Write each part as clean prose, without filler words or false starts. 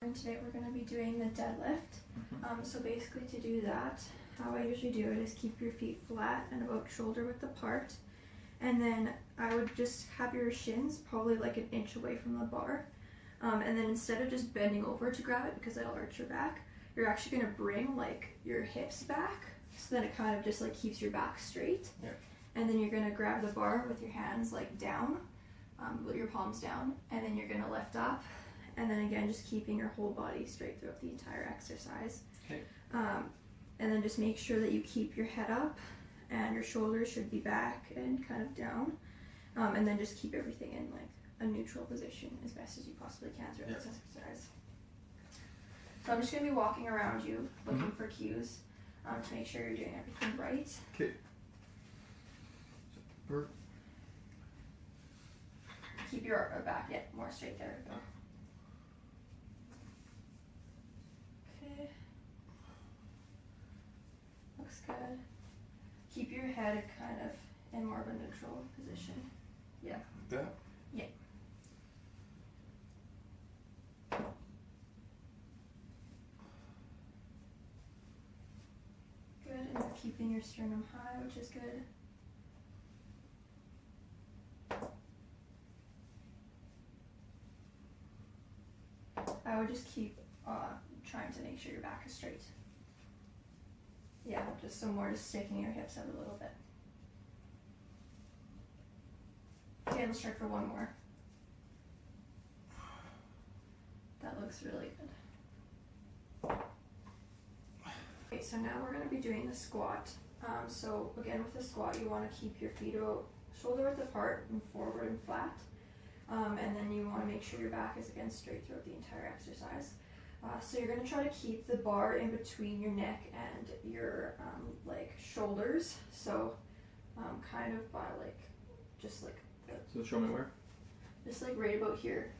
And today we're going to be doing the deadlift. So basically to do that, how I usually do it is keep your feet flat and about shoulder width apart. And then I would just have your shins probably like an inch away from the bar. And then instead of just bending over to grab it because that'll arch your back, you're actually going to bring like your hips back. So then it kind of just like keeps your back straight. Yep. And then you're going to grab the bar with your hands like down, with your palms down. And then you're going to lift up. And then again, just keeping your whole body straight throughout the entire exercise. Okay. And then just make sure that you keep your head up and your shoulders should be back and kind of down. And then just keep everything in like a neutral position as best as you possibly can throughout this exercise. So I'm just going to be walking around you looking for cues to make sure you're doing everything right. Okay. Keep your back more straight. There we go. Okay. Looks good. Keep your head kind of in more of a neutral position. Yeah. Like that? Yeah. Good, and you're keeping your sternum high, which is good. I would just keep trying to make sure your back is straight. Yeah, just some more, just sticking your hips out a little bit. Okay, let's try for one more. That looks really good. Okay, so now we're going to be doing the squat. So again, with the squat, you want to keep your feet about shoulder width apart and forward and flat. And then you want to make sure your back is again straight throughout the entire exercise. So you're going to try to keep the bar in between your neck and your like shoulders. So kind of by like just like So show me where? just like right about here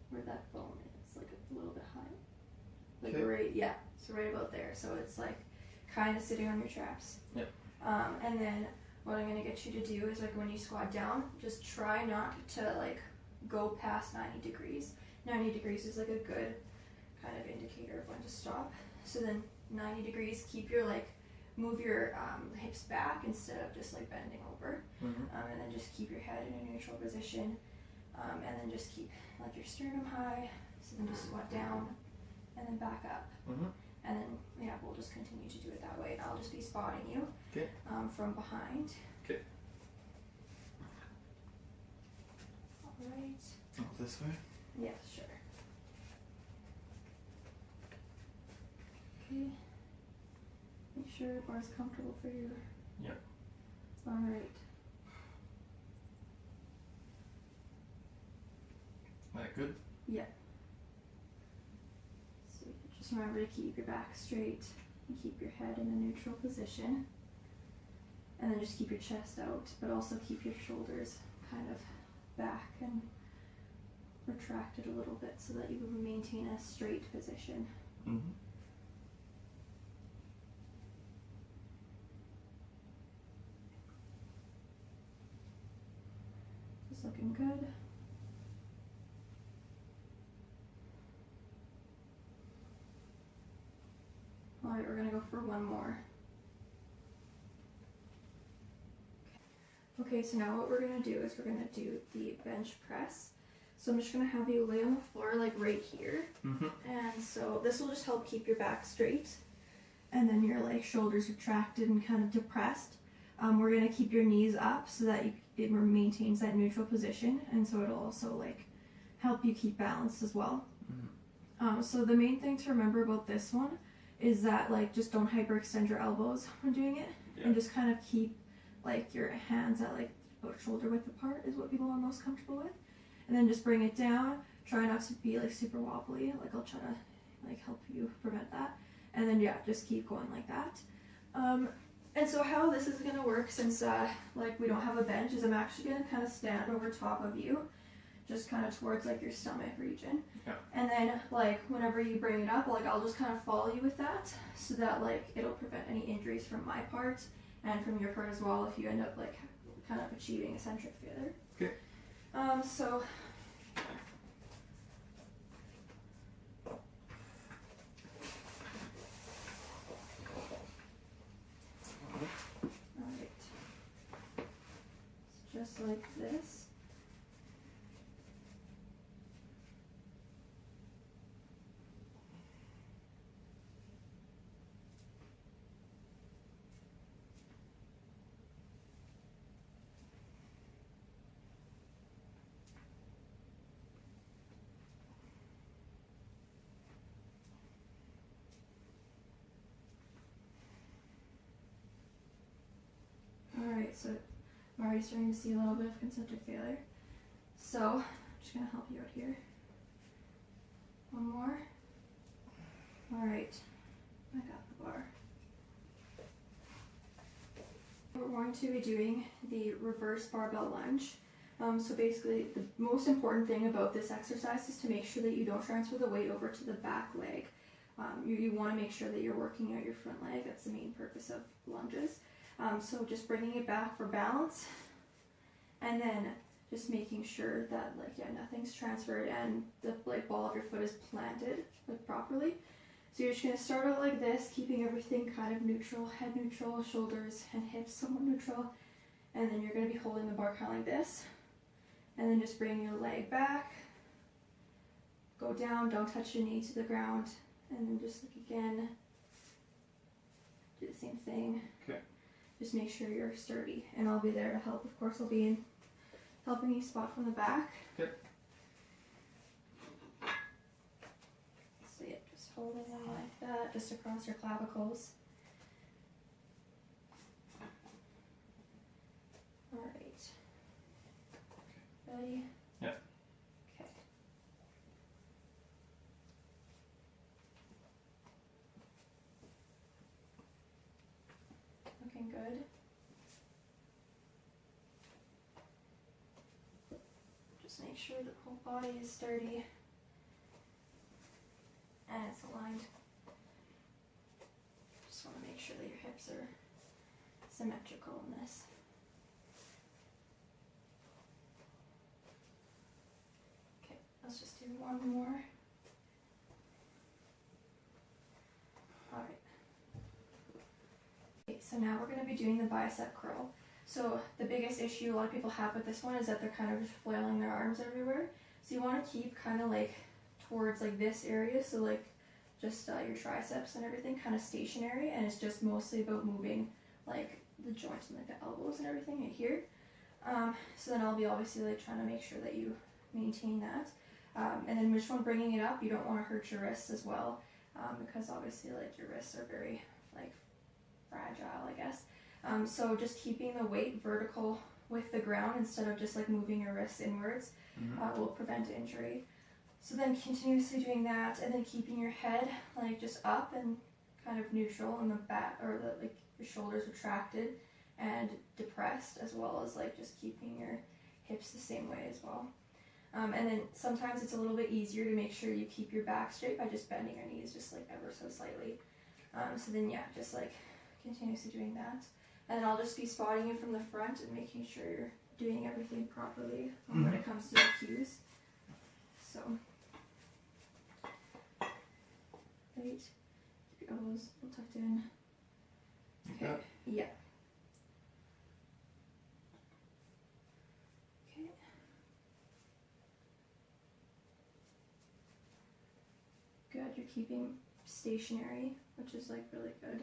where that bone is, like a little bit high. Like Okay. right, yeah, so right about there. So it's like kind of sitting on your traps. Yep. And then what I'm going to get you to do is like when you squat down, just try not to like go past 90 degrees. 90 degrees is like a good kind of indicator of when to stop. So then 90 degrees, keep your like, move your hips back instead of just like bending over. And then just keep your head in a neutral position. And then just keep like your sternum high. So then just squat down and then back up. And then yeah, we'll just continue to do it that way. I'll just be spotting you from behind. Okay. Alright. Oh, this way? Yeah, sure. Okay. Make sure your bar's comfortable for you. Yep. Alright. That good? Yeah. So just remember to keep your back straight and keep your head in a neutral position. And then just keep your chest out, but also keep your shoulders kind of back and retracted a little bit so that you will maintain a straight position. Just looking good. Alright, we're going to go for one more. Okay, so now what we're going to do is we're going to do the bench press. So I'm just going to have you lay on the floor like right here. And so this will just help keep your back straight. And then your like shoulders retracted and kind of depressed. We're going to keep your knees up so that it maintains that neutral position. And so it'll also like help you keep balance as well. So the main thing to remember about this one is that like just don't hyperextend your elbows when doing it. And just kind of keep like your hands at like about shoulder width apart is what people are most comfortable with. And then just bring it down. Try not to be like super wobbly. Like I'll try to like help you prevent that. And then yeah, just keep going like that. And so how this is gonna work, since like we don't have a bench, is I'm actually gonna kind of stand over top of you, just kind of towards like your stomach region. And then like whenever you bring it up, like I'll just kind of follow you with that, so that like it'll prevent any injuries from my part and from your part as well if you end up like kind of achieving eccentric failure. Okay. So like this. Alright, so I'm already starting to see a little bit of concentric failure. So, I'm just going to help you out here. One more. Alright, I got the bar. We're going to be doing the reverse barbell lunge. So basically, the most important thing about this exercise is to make sure that you don't transfer the weight over to the back leg. You want to make sure that you're working out your front leg. That's the main purpose of lunges. So just bringing it back for balance, and then just making sure that nothing's transferred and the ball of your foot is planted properly. So you're just going to start out like this, keeping everything kind of neutral, head neutral, shoulders and hips somewhat neutral, and then you're going to be holding the bar kind of like this, and then just bring your leg back, go down, don't touch your knee to the ground, and then just again, do the same thing. Okay. Just make sure you're sturdy, and I'll be there to help. Of course, I'll be helping you spot from the back. Okay. So yeah, just holding them like that, just across your clavicles. All right. Ready? Yeah. Okay. Looking good. Just make sure the whole body is sturdy and it's aligned. Just want to make sure that your hips are symmetrical in this. Okay, let's just do one more. Alright. Okay, so now we're going to be doing the bicep curl. So the biggest issue a lot of people have with this one is that they're kind of just flailing their arms everywhere. So you want to keep kind of towards this area, so just your triceps and everything kind of stationary, and it's just mostly about moving the joints and the elbows and everything right here. So then I'll be obviously trying to make sure that you maintain that. And then which one bringing it up, you don't want to hurt your wrists as well, because obviously your wrists are very fragile, I guess. So just keeping the weight vertical with the ground instead of just moving your wrists inwards will prevent injury. So then continuously doing that, and then keeping your head just up and kind of neutral, and the back or your shoulders retracted and depressed, as well as just keeping your hips the same way as well. And then sometimes it's a little bit easier to make sure you keep your back straight by just bending your knees just ever so slightly. So then yeah, just continuously doing that. And then I'll just be spotting you from the front and making sure you're doing everything properly when it comes to the cues. So, right, keep your elbows a little tucked in. Okay, yeah. Okay. Good, you're keeping stationary, which is really good.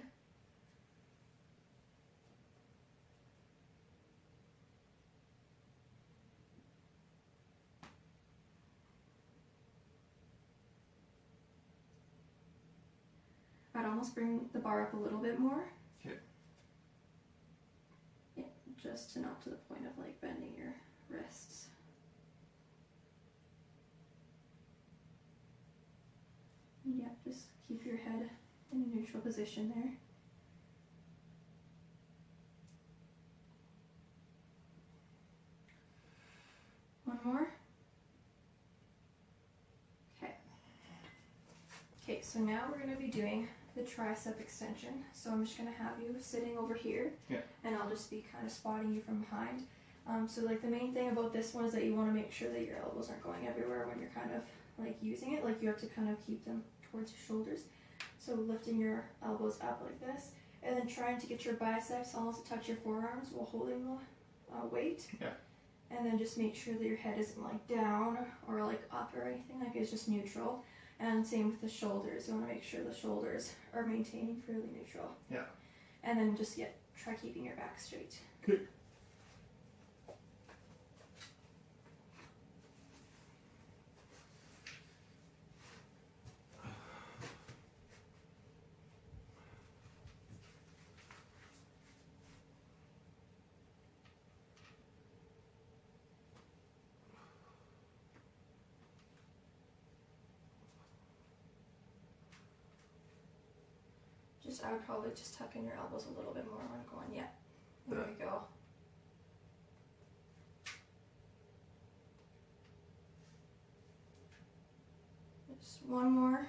I'd almost bring the bar up a little bit more. Okay. Yeah, just not to the point of bending your wrists. And yeah, just keep your head in a neutral position there. One more. Okay. Okay, so now we're going to be doing the tricep extension. So I'm just going to have you sitting over here, and I'll just be kind of spotting you from behind. So the main thing about this one is that you want to make sure that your elbows aren't going everywhere when you're kind of using it. You have to kind of keep them towards your shoulders. So lifting your elbows up like this, and then trying to get your biceps almost to touch your forearms while holding the weight. Yeah. And then just make sure that your head isn't like down or like up or anything, like it's just neutral. And same with the shoulders. You want to make sure the shoulders are maintaining fairly neutral. Yeah. And then just try keeping your back straight. Okay. I would probably just tuck in your elbows a little bit more when going. Yeah. There we go. Just one more.